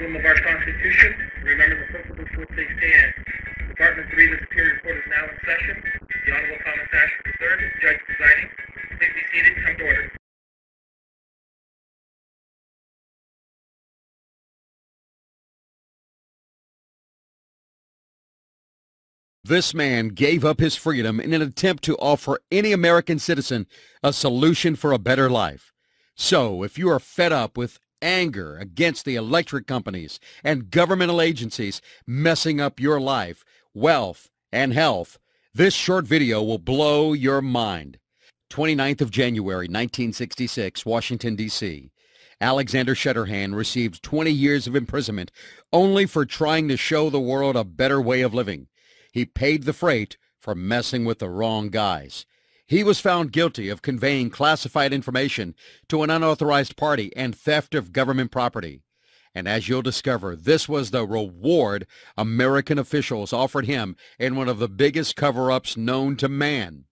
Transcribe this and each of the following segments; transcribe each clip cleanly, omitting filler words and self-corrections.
emblem of our Constitution. Remember the principles to which they stand. Department 3, the Superior Court is now in session. The Honorable Thomas Asher III is judge presiding. Please be seated and come to order. This man gave up his freedom in an attempt to offer any American citizen a solution for a better life. So, if you are fed up with anger against the electric companies and governmental agencies messing up your life, wealth, and health, this short video will blow your mind. 29th of January, 1966, Washington, D.C. Alexander Shutterhand received 20 years of imprisonment only for trying to show the world a better way of living. He paid the freight for messing with the wrong guys. He was found guilty of conveying classified information to an unauthorized party and theft of government property. And as you'll discover, this was the reward American officials offered him in one of the biggest cover-ups known to man.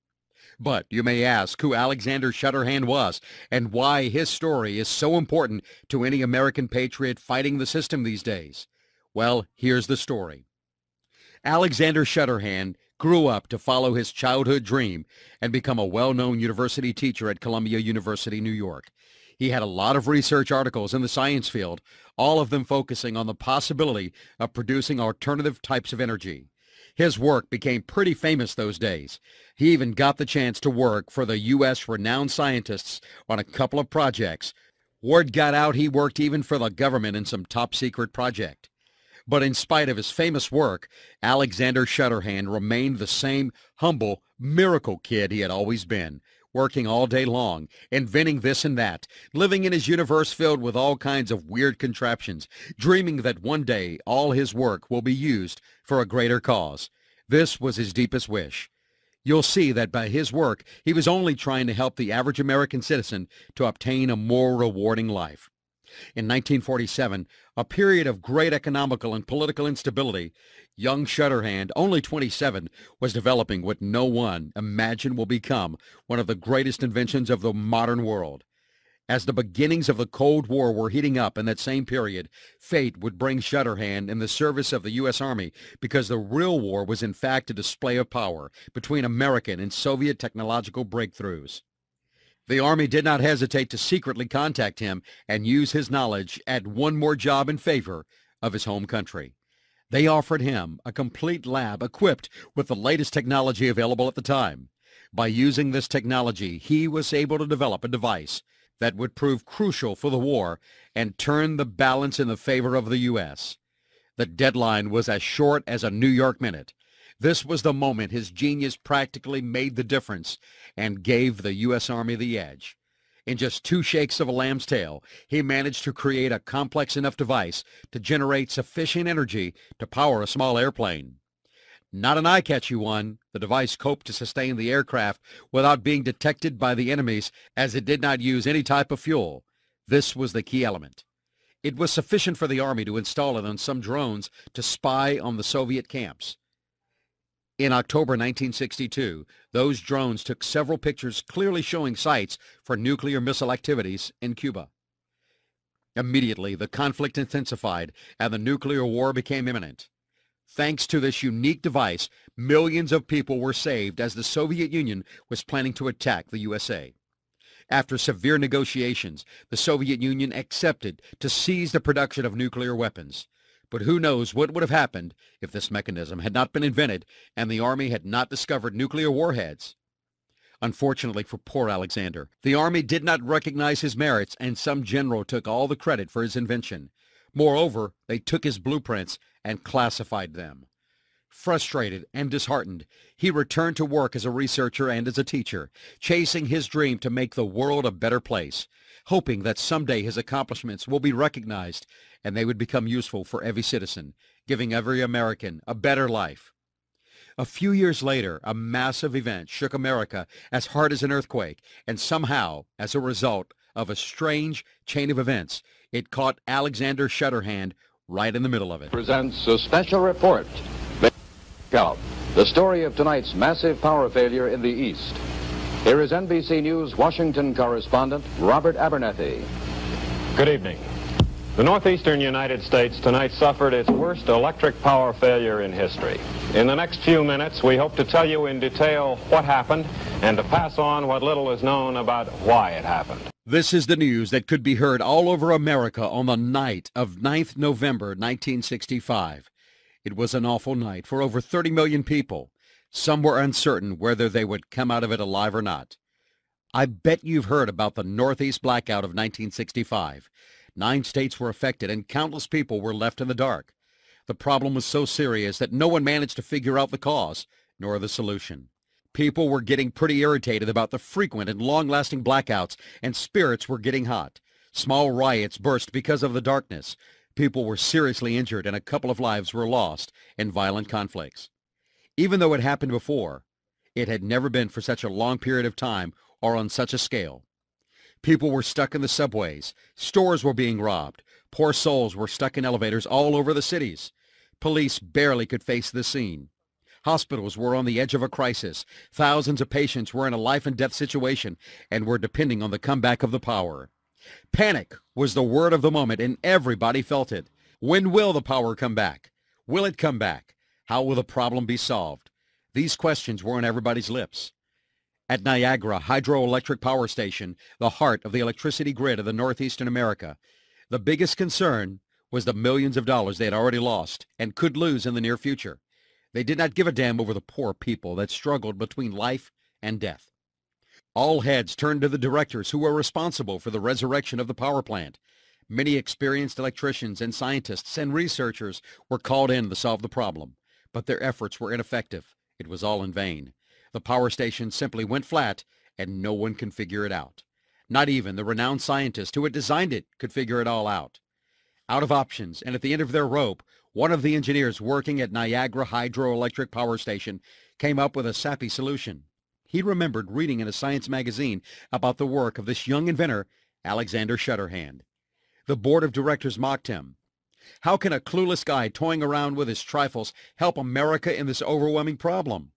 But you may ask who Alexander Shutterhand was and why his story is so important to any American patriot fighting the system these days. Well, here's the story. Alexander Shutterhand grew up to follow his childhood dream and become a well-known university teacher at Columbia University, New York. He had a lot of research articles in the science field, all of them focusing on the possibility of producing alternative types of energy. His work became pretty famous those days. He even got the chance to work for the U.S. renowned scientists on a couple of projects. Word got out he worked even for the government in some top-secret project. But in spite of his famous work, Alexander Shutterhand remained the same humble miracle kid he had always been, working all day long, inventing this and that, living in his universe filled with all kinds of weird contraptions, dreaming that one day all his work will be used for a greater cause. This was his deepest wish. You'll see that by his work, he was only trying to help the average American citizen to obtain a more rewarding life. In 1947, a period of great economical and political instability, young Shutterhand, only 27, was developing what no one imagined will become one of the greatest inventions of the modern world. As the beginnings of the Cold War were heating up in that same period, fate would bring Shutterhand in the service of the U.S. Army because the real war was in fact a display of power between American and Soviet technological breakthroughs. The Army did not hesitate to secretly contact him and use his knowledge at one more job in favor of his home country. They offered him a complete lab equipped with the latest technology available at the time. By using this technology, he was able to develop a device that would prove crucial for the war and turn the balance in the favor of the U.S. The deadline was as short as a New York minute. This was the moment his genius practically made the difference and gave the U.S. Army the edge. In just 2 shakes of a lamb's tail, he managed to create a complex enough device to generate sufficient energy to power a small airplane. Not an eye-catchy one, the device coped to sustain the aircraft without being detected by the enemies as it did not use any type of fuel. This was the key element. It was sufficient for the Army to install it on some drones to spy on the Soviet camps. In October 1962, those drones took several pictures clearly showing sites for nuclear missile activities in Cuba. Immediately, the conflict intensified and the nuclear war became imminent. Thanks to this unique device, millions of people were saved as the Soviet Union was planning to attack the USA. After severe negotiations, the Soviet Union accepted to cease the production of nuclear weapons. But who knows what would have happened if this mechanism had not been invented and the Army had not discovered nuclear warheads. Unfortunately for poor Alexander, the Army did not recognize his merits and some general took all the credit for his invention. Moreover, they took his blueprints and classified them. Frustrated and disheartened, he returned to work as a researcher and as a teacher, chasing his dream to make the world a better place, hoping that someday his accomplishments will be recognized and they would become useful for every citizen, giving every American a better life. A few years later, a massive event shook America as hard as an earthquake, and somehow, as a result of a strange chain of events, it caught Alexander Shutterhand right in the middle of it. Presents a special report. The story of tonight's massive power failure in the East. Here is NBC News Washington correspondent Robert Abernethy. Good evening. The northeastern United States tonight suffered its worst electric power failure in history. In the next few minutes, we hope to tell you in detail what happened and to pass on what little is known about why it happened. This is the news that could be heard all over America on the night of 9th November 1965. It was an awful night for over 30 million people. Some were uncertain whether they would come out of it alive or not. I bet you've heard about the Northeast blackout of 1965. 9 states were affected and countless people were left in the dark. The problem was so serious that no one managed to figure out the cause, nor the solution. People were getting pretty irritated about the frequent and long-lasting blackouts, and spirits were getting hot. Small riots burst because of the darkness. People were seriously injured and a couple of lives were lost in violent conflicts. Even though it happened before, it had never been for such a long period of time or on such a scale. People were stuck in the subways. Stores were being robbed. Poor souls were stuck in elevators all over the cities. Police barely could face the scene. Hospitals were on the edge of a crisis. Thousands of patients were in a life-and-death situation and were depending on the comeback of the power. Panic was the word of the moment, and everybody felt it. When will the power come back? Will it come back? How will the problem be solved? These questions were on everybody's lips. At Niagara Hydroelectric Power Station, the heart of the electricity grid of the northeastern America, the biggest concern was the millions of dollars they had already lost and could lose in the near future. They did not give a damn over the poor people that struggled between life and death. All heads turned to the directors who were responsible for the resurrection of the power plant. Many experienced electricians and scientists and researchers were called in to solve the problem, but their efforts were ineffective. It was all in vain. The power station simply went flat, and no one can figure it out. Not even the renowned scientist who had designed it could figure it all out. Out of options, and at the end of their rope, one of the engineers working at Niagara Hydroelectric Power Station came up with a sappy solution. He remembered reading in a science magazine about the work of this young inventor, Alexander Shutterhand. The board of directors mocked him. How can a clueless guy toying around with his trifles help America in this overwhelming problem?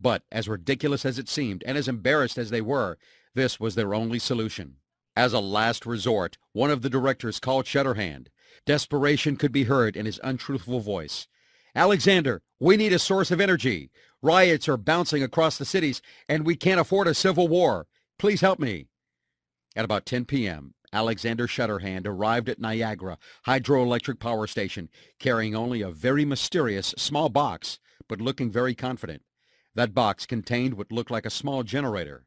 But as ridiculous as it seemed, and as embarrassed as they were, this was their only solution. As a last resort, one of the directors called Shutterhand. Desperation could be heard in his untruthful voice. "Alexander, we need a source of energy. Riots are bouncing across the cities, and we can't afford a civil war. Please help me." At about 10 p.m., Alexander Shutterhand arrived at Niagara Hydroelectric Power Station, carrying only a very mysterious small box, but looking very confident. That box contained what looked like a small generator.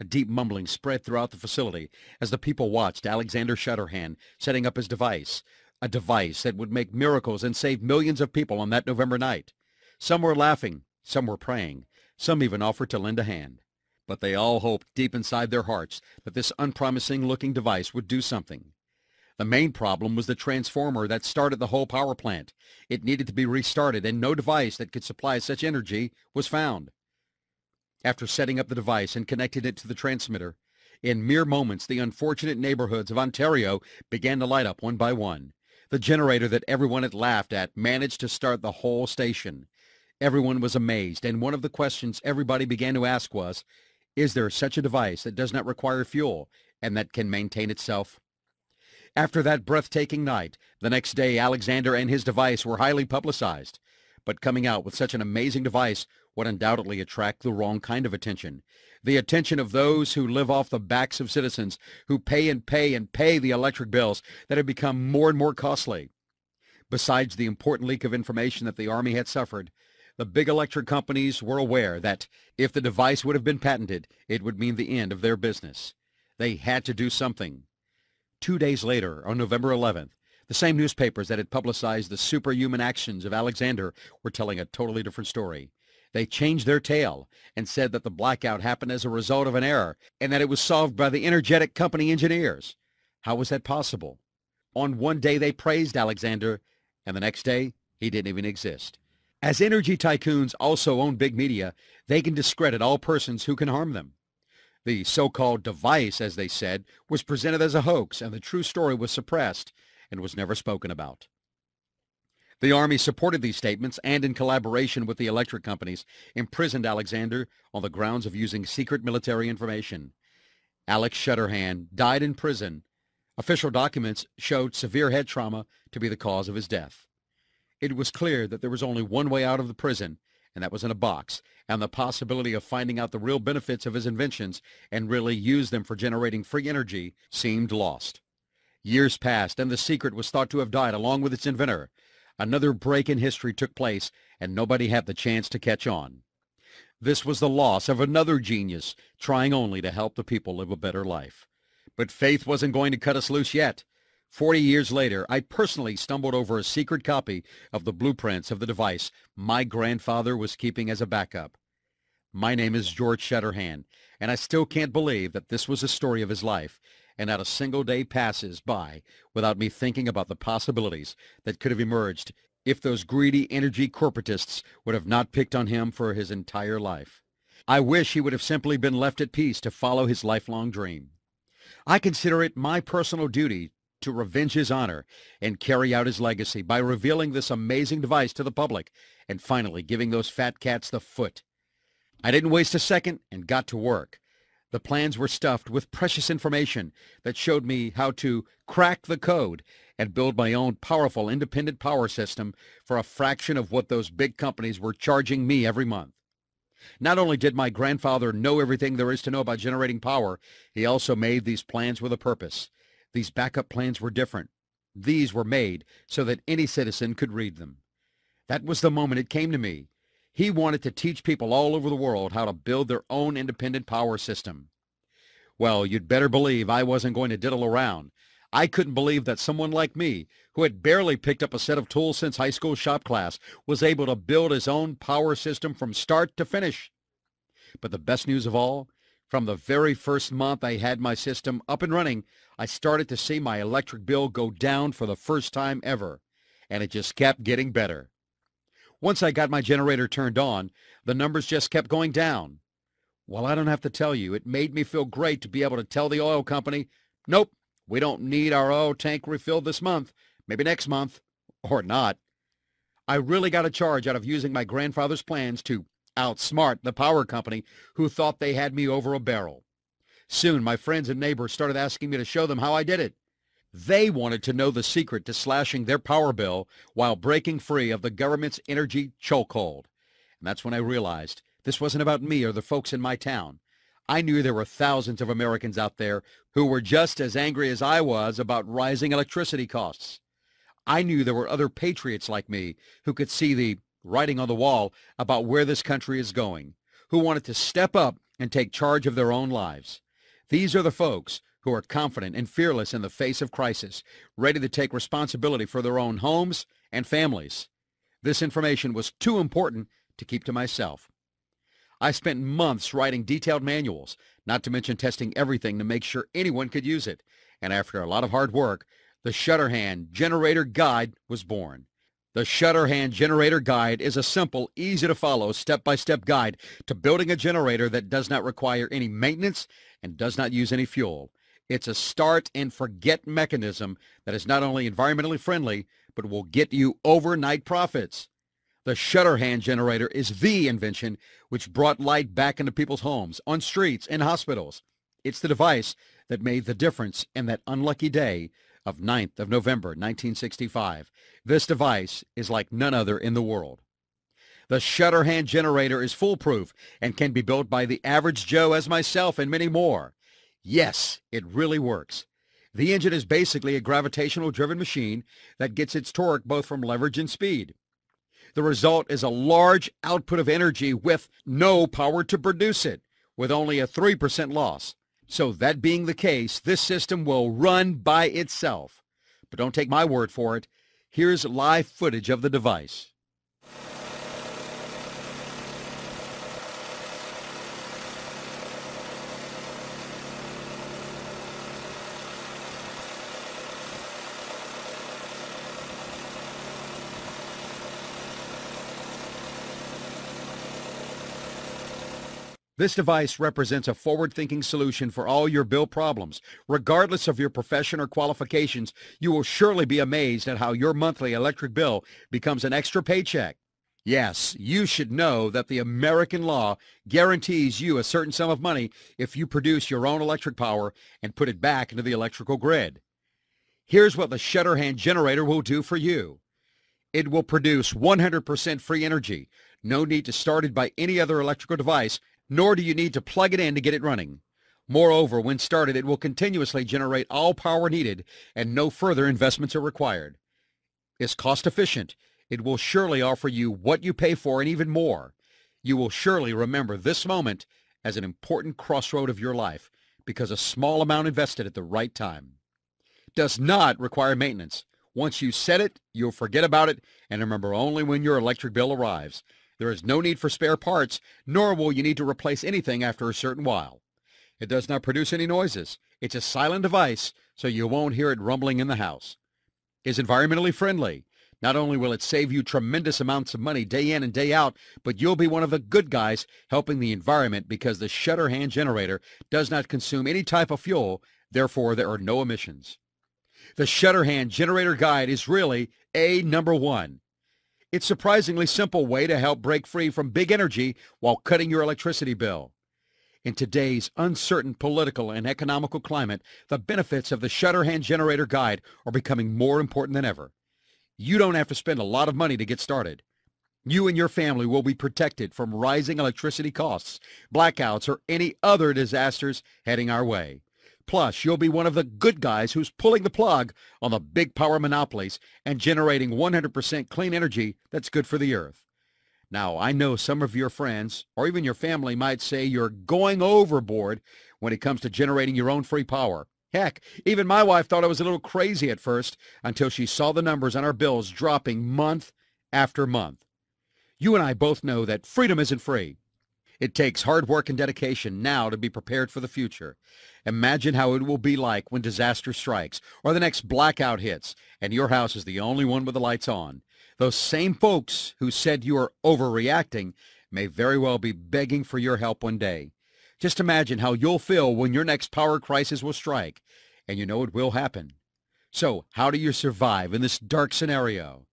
A deep mumbling spread throughout the facility as the people watched Alexander Shutterhand setting up his device, a device that would make miracles and save millions of people on that November night. Some were laughing, some were praying, some even offered to lend a hand. But they all hoped deep inside their hearts that this unpromising-looking device would do something. The main problem was the transformer that started the whole power plant. It needed to be restarted, and no device that could supply such energy was found. After setting up the device and connecting it to the transmitter, in mere moments the unfortunate neighborhoods of Ontario began to light up one by one. The generator that everyone had laughed at managed to start the whole station. Everyone was amazed, and one of the questions everybody began to ask was, is there such a device that does not require fuel and that can maintain itself? After that breathtaking night, the next day Alexander and his device were highly publicized. But coming out with such an amazing device would undoubtedly attract the wrong kind of attention. The attention of those who live off the backs of citizens, who pay and pay and pay the electric bills that have become more and more costly. Besides the important leak of information that the Army had suffered, the big electric companies were aware that if the device would have been patented, it would mean the end of their business. They had to do something. 2 days later, on November 11th, the same newspapers that had publicized the superhuman actions of Alexander were telling a totally different story. They changed their tale and said that the blackout happened as a result of an error and that it was solved by the energetic company engineers. How was that possible? On one day they praised Alexander, and the next day he didn't even exist. As energy tycoons also own big media, they can discredit all persons who can harm them. The so-called device, as they said, was presented as a hoax, and the true story was suppressed and was never spoken about. The Army supported these statements and, in collaboration with the electric companies, imprisoned Alexander on the grounds of using secret military information. Alex Shutterhand died in prison Official documents showed severe head trauma to be the cause of his death. It was clear that there was only one way out of the prison, and that was in a box, and the possibility of finding out the real benefits of his inventions and really use them for generating free energy seemed lost. Years passed, and the secret was thought to have died along with its inventor. Another break in history took place, and nobody had the chance to catch on. This was the loss of another genius, trying only to help the people live a better life. But faith wasn't going to cut us loose yet. 40 years later, I personally stumbled over a secret copy of the blueprints of the device my grandfather was keeping as a backup. My name is George Shutterhand, and I still can't believe that this was the story of his life, and not a single day passes by without me thinking about the possibilities that could have emerged if those greedy energy corporatists would have not picked on him for his entire life. I wish he would have simply been left at peace to follow his lifelong dream. I consider it my personal duty to revenge his honor and carry out his legacy by revealing this amazing device to the public and finally giving those fat cats the foot. I didn't waste a second and got to work. The plans were stuffed with precious information that showed me how to crack the code and build my own powerful independent power system for a fraction of what those big companies were charging me every month. Not only did my grandfather know everything there is to know about generating power, he also made these plans with a purpose. These backup plans were different. These were made so that any citizen could read them. That was the moment it came to me. He wanted to teach people all over the world how to build their own independent power system. Well, you'd better believe I wasn't going to diddle around. I couldn't believe that someone like me, who had barely picked up a set of tools since high school shop class, was able to build his own power system from start to finish. But the best news of all, from the very first month I had my system up and running, I started to see my electric bill go down for the first time ever, and it just kept getting better. Once I got my generator turned on, the numbers just kept going down. Well, I don't have to tell you, it made me feel great to be able to tell the oil company, nope, we don't need our oil tank refilled this month, maybe next month, or not. I really got a charge out of using my grandfather's plans to outsmart the power company who thought they had me over a barrel. Soon, my friends and neighbors started asking me to show them how I did it. They wanted to know the secret to slashing their power bill while breaking free of the government's energy chokehold. And that's when I realized this wasn't about me or the folks in my town. I knew there were thousands of Americans out there who were just as angry as I was about rising electricity costs. I knew there were other patriots like me who could see the writing on the wall about where this country is going, who wanted to step up and take charge of their own lives. These are the folks who are confident and fearless in the face of crisis, ready to take responsibility for their own homes and families. This information was too important to keep to myself. I spent months writing detailed manuals, not to mention testing everything to make sure anyone could use it. And after a lot of hard work, the Shutterhand Generator Guide was born. The Shutterhand Generator Guide is a simple, easy-to-follow, step-by-step guide to building a generator that does not require any maintenance and does not use any fuel. It's a start-and-forget mechanism that is not only environmentally friendly, but will get you overnight profits. The Shutterhand Generator is the invention which brought light back into people's homes, on streets, and hospitals. It's the device that made the difference in that unlucky day of 9th of November, 1965. This device is like none other in the world. The Shutterhand Generator is foolproof and can be built by the average Joe as myself and many more. Yes, it really works. The engine is basically a gravitational-driven machine that gets its torque both from leverage and speed. The result is a large output of energy with no power to produce it, with only a 3% loss. So that being the case, this system will run by itself. But don't take my word for it. Here's live footage of the device. This device represents a forward-thinking solution for all your bill problems. Regardless of your profession or qualifications, you will surely be amazed at how your monthly electric bill becomes an extra paycheck. Yes, you should know that the American law guarantees you a certain sum of money if you produce your own electric power and put it back into the electrical grid. Here's what the Shutterhand Generator will do for you. It will produce 100% free energy. No need to start it by any other electrical device, nor do you need to plug it in to get it running. Moreover, when started, it will continuously generate all power needed and no further investments are required. It's cost efficient. It will surely offer you what you pay for and even more. You will surely remember this moment as an important crossroad of your life because a small amount invested at the right time. Does not require maintenance. Once you set it, you'll forget about it and remember only when your electric bill arrives. There is no need for spare parts, nor will you need to replace anything after a certain while. It does not produce any noises. It's a silent device, so you won't hear it rumbling in the house. It's environmentally friendly. Not only will it save you tremendous amounts of money day in and day out, but you'll be one of the good guys helping the environment because the Shutterhand Generator does not consume any type of fuel, therefore there are no emissions. The Shutterhand Generator Guide is really number one. It's a surprisingly simple way to help break free from big energy while cutting your electricity bill. In today's uncertain political and economical climate, the benefits of the Shutterhand Generator Guide are becoming more important than ever. You don't have to spend a lot of money to get started. You and your family will be protected from rising electricity costs, blackouts, or any other disasters heading our way. Plus, you'll be one of the good guys who's pulling the plug on the big power monopolies and generating 100% clean energy that's good for the earth. Now, I know some of your friends or even your family might say you're going overboard when it comes to generating your own free power. Heck, even my wife thought I was a little crazy at first until she saw the numbers on our bills dropping month after month. You and I both know that freedom isn't free. It takes hard work and dedication now to be prepared for the future. Imagine how it will be like when disaster strikes or the next blackout hits and your house is the only one with the lights on. Those same folks who said you are overreacting may very well be begging for your help one day. Just imagine how you'll feel when your next power crisis will strike, and you know it will happen. So, how do you survive in this dark scenario?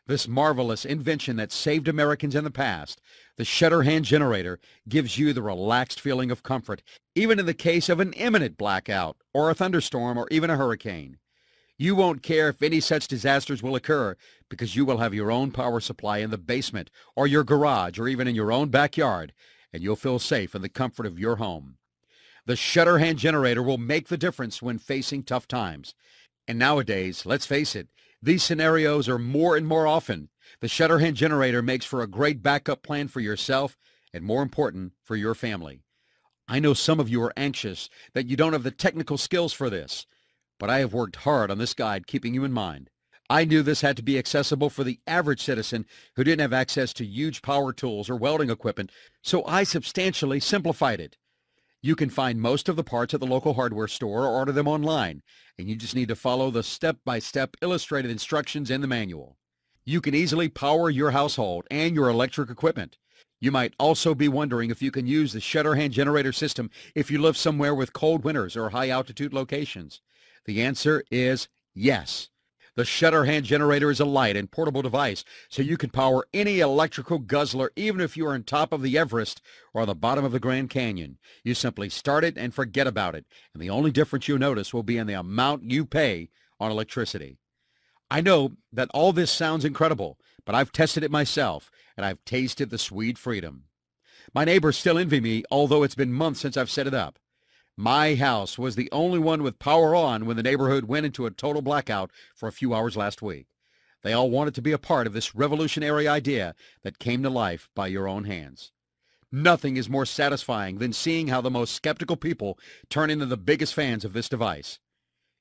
This marvelous invention that saved Americans in the past, the Shutterhand Generator, gives you the relaxed feeling of comfort, even in the case of an imminent blackout, or a thunderstorm, or even a hurricane. You won't care if any such disasters will occur because you will have your own power supply in the basement or your garage or even in your own backyard, and you'll feel safe in the comfort of your home. The Shutterhand Generator will make the difference when facing tough times. And nowadays, let's face it, these scenarios are more and more often. The Shutterhand Generator makes for a great backup plan for yourself and, more important, for your family. I know some of you are anxious that you don't have the technical skills for this, but I have worked hard on this guide keeping you in mind. I knew this had to be accessible for the average citizen who didn't have access to huge power tools or welding equipment, so I substantially simplified it. You can find most of the parts at the local hardware store or order them online, and you just need to follow the step-by-step illustrated instructions in the manual. You can easily power your household and your electric equipment. You might also be wondering if you can use the Shutterhand Generator system if you live somewhere with cold winters or high-altitude locations. The answer is yes. The Shutterhand Generator is a light and portable device, so you can power any electrical guzzler even if you are on top of the Everest or on the bottom of the Grand Canyon. You simply start it and forget about it, and the only difference you'll notice will be in the amount you pay on electricity. I know that all this sounds incredible, but I've tested it myself, and I've tasted the sweet freedom. My neighbors still envy me, although it's been months since I've set it up. My house was the only one with power on when the neighborhood went into a total blackout for a few hours last week. They all wanted to be a part of this revolutionary idea that came to life by your own hands. Nothing is more satisfying than seeing how the most skeptical people turn into the biggest fans of this device.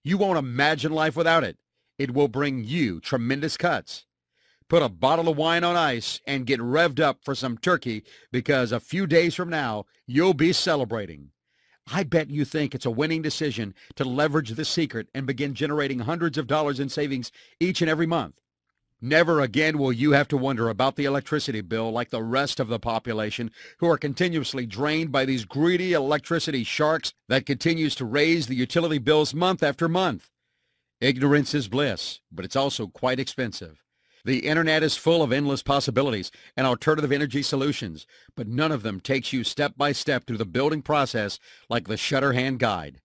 You won't imagine life without it. It will bring you tremendous cuts. Put a bottle of wine on ice and get revved up for some turkey because a few days from now, you'll be celebrating. I bet you think it's a winning decision to leverage this secret and begin generating hundreds of dollars in savings each and every month. Never again will you have to wonder about the electricity bill like the rest of the population who are continuously drained by these greedy electricity sharks that continues to raise the utility bills month after month. Ignorance is bliss, but it's also quite expensive. The internet is full of endless possibilities and alternative energy solutions, but none of them takes you step by step through the building process like the Shutterhand Guide.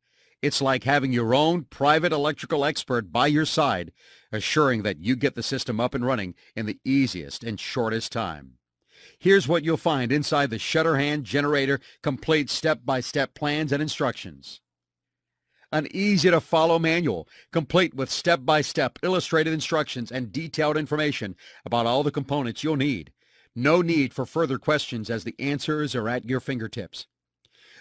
It's like having your own private electrical expert by your side, assuring that you get the system up and running in the easiest and shortest time. Here's what you'll find inside the Shutterhand Generator complete step-by-step plans and instructions. An easy-to-follow manual, complete with step-by-step illustrated instructions and detailed information about all the components you'll need. No need for further questions as the answers are at your fingertips.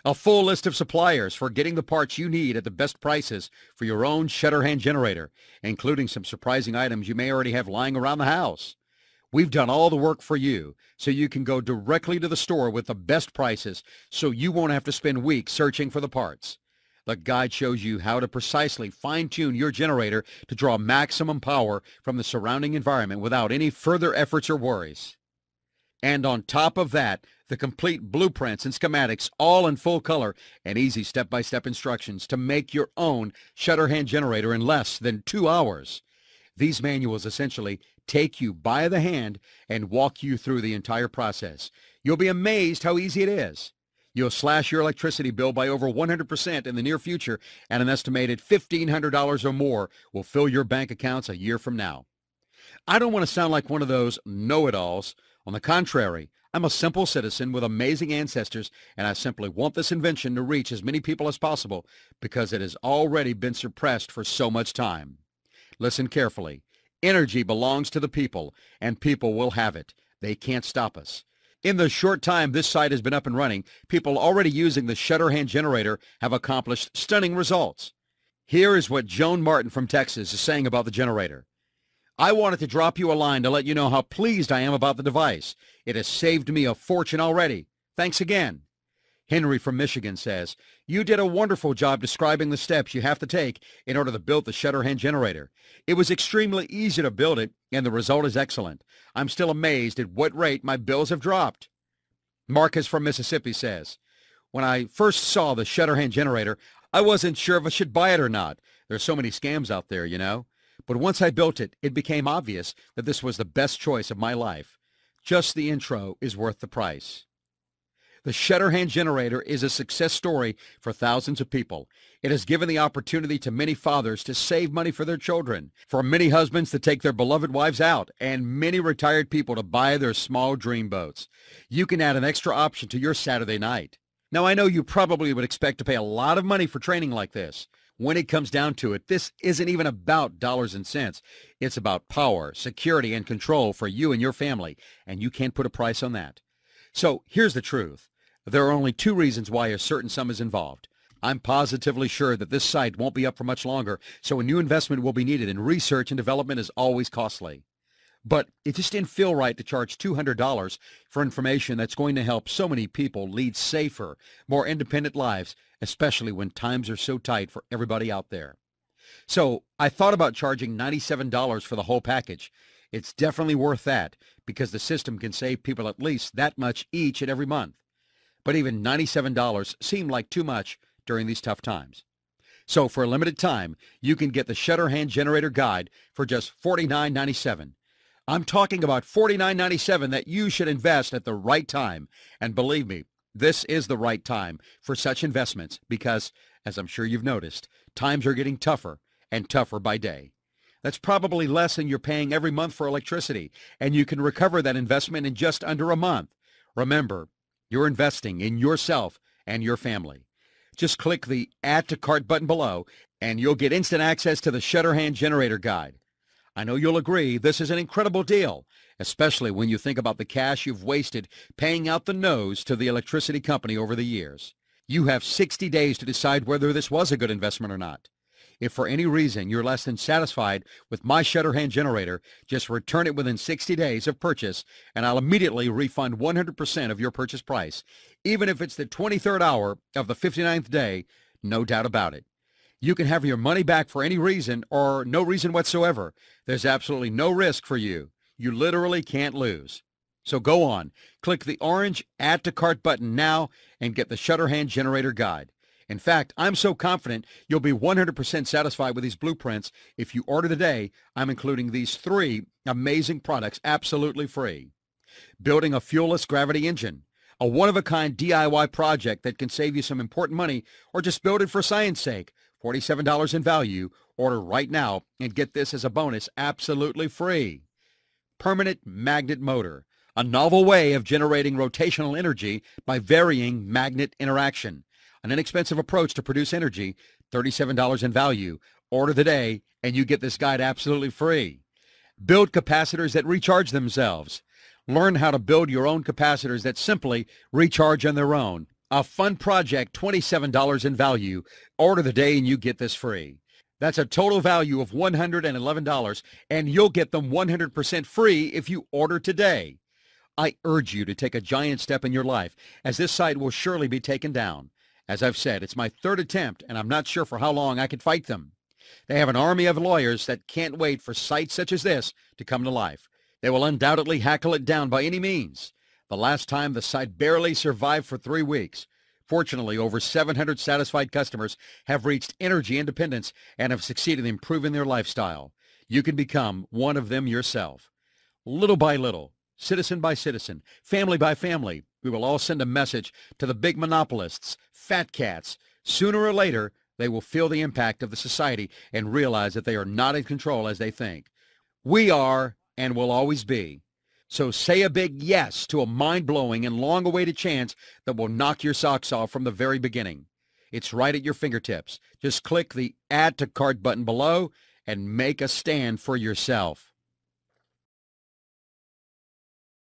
A full list of suppliers for getting the parts you need at the best prices for your own Shutterhand generator, including some surprising items you may already have lying around the house. We've done all the work for you, so you can go directly to the store with the best prices, so you won't have to spend weeks searching for the parts. The guide shows you how to precisely fine-tune your generator to draw maximum power from the surrounding environment without any further efforts or worries. And on top of that, the complete blueprints and schematics, all in full color, and easy step-by-step instructions to make your own Shutterhand generator in less than 2 hours. These manuals essentially take you by the hand and walk you through the entire process. You'll be amazed how easy it is. You'll slash your electricity bill by over 100% in the near future, and an estimated $1,500 or more will fill your bank accounts a year from now. I don't want to sound like one of those know-it-alls. On the contrary, I'm a simple citizen with amazing ancestors, and I simply want this invention to reach as many people as possible because it has already been suppressed for so much time. Listen carefully. Energy belongs to the people, and people will have it. They can't stop us. In the short time this site has been up and running, people already using the Shutterhand generator have accomplished stunning results. Here is what Joan Martin from Texas is saying about the generator. I wanted to drop you a line to let you know how pleased I am about the device. It has saved me a fortune already. Thanks again. Henry from Michigan says, you did a wonderful job describing the steps you have to take in order to build the Shutterhand generator. It was extremely easy to build it, and the result is excellent. I'm still amazed at what rate my bills have dropped. Marcus from Mississippi says, when I first saw the Shutterhand generator, I wasn't sure if I should buy it or not. There's so many scams out there, you know. But once I built it, it became obvious that this was the best choice of my life. Just the intro is worth the price. The Shutterhand generator is a success story for thousands of people. It has given the opportunity to many fathers to save money for their children, for many husbands to take their beloved wives out, and many retired people to buy their small dream boats. You can add an extra option to your Saturday night. Now, I know you probably would expect to pay a lot of money for training like this. When it comes down to it, this isn't even about dollars and cents. It's about power, security, and control for you and your family, and you can't put a price on that. So here's the truth. There are only 2 reasons why a certain sum is involved. I'm positively sure that this site won't be up for much longer, so a new investment will be needed, and research and development is always costly. But it just didn't feel right to charge $200 for information that's going to help so many people lead safer, more independent lives, especially when times are so tight for everybody out there. So I thought about charging $97 for the whole package. It's definitely worth that because the system can save people at least that much each and every month. But even $97 seemed like too much during these tough times. So for a limited time, you can get the Shutterhand Generator Guide for just $49.97. I'm talking about $49.97 that you should invest at the right time. And believe me, this is the right time for such investments because, as I'm sure you've noticed, times are getting tougher and tougher by day. That's probably less than you're paying every month for electricity, and you can recover that investment in just under a month. Remember, you're investing in yourself and your family. Just click the Add to Cart button below, and you'll get instant access to the Shutterhand Generator Guide. I know you'll agree this is an incredible deal, especially when you think about the cash you've wasted paying out the nose to the electricity company over the years. You have 60 days to decide whether this was a good investment or not. If for any reason you're less than satisfied with my Shutterhand generator, just return it within 60 days of purchase, and I'll immediately refund 100% of your purchase price, even if it's the 23rd hour of the 59th day, no doubt about it. You can have your money back for any reason or no reason whatsoever. There's absolutely no risk for you. You literally can't lose. So go on, click the orange Add to Cart button now and get the Shutterhand Generator Guide. In fact, I'm so confident you'll be 100% satisfied with these blueprints. If you order today, I'm including these 3 amazing products absolutely free. Building a fuelless gravity engine, a one-of-a-kind DIY project that can save you some important money, or just build it for science sake. $47 in value. Order right now and get this as a bonus absolutely free. Permanent magnet motor, a novel way of generating rotational energy by varying magnet interaction. An inexpensive approach to produce energy, $37 in value. Order today and you get this guide absolutely free. Build capacitors that recharge themselves. Learn how to build your own capacitors that simply recharge on their own. A fun project, $27 in value. Order the day and you get this free. That's a total value of $111, and you'll get them 100% free if you order today. I urge you to take a giant step in your life, as this site will surely be taken down. As I've said, it's my third attempt, and I'm not sure for how long I could fight them. They have an army of lawyers that can't wait for sites such as this to come to life. They will undoubtedly hackle it down by any means. The last time, the site barely survived for 3 weeks. Fortunately, over 700 satisfied customers have reached energy independence and have succeeded in improving their lifestyle. You can become one of them yourself. Little by little, citizen by citizen, family by family, we will all send a message to the big monopolists, fat cats. Sooner or later, they will feel the impact of the society and realize that they are not in control as they think. We are and will always be. So say a big yes to a mind-blowing and long-awaited chance that will knock your socks off from the very beginning. It's right at your fingertips. Just click the Add to Cart button below and make a stand for yourself.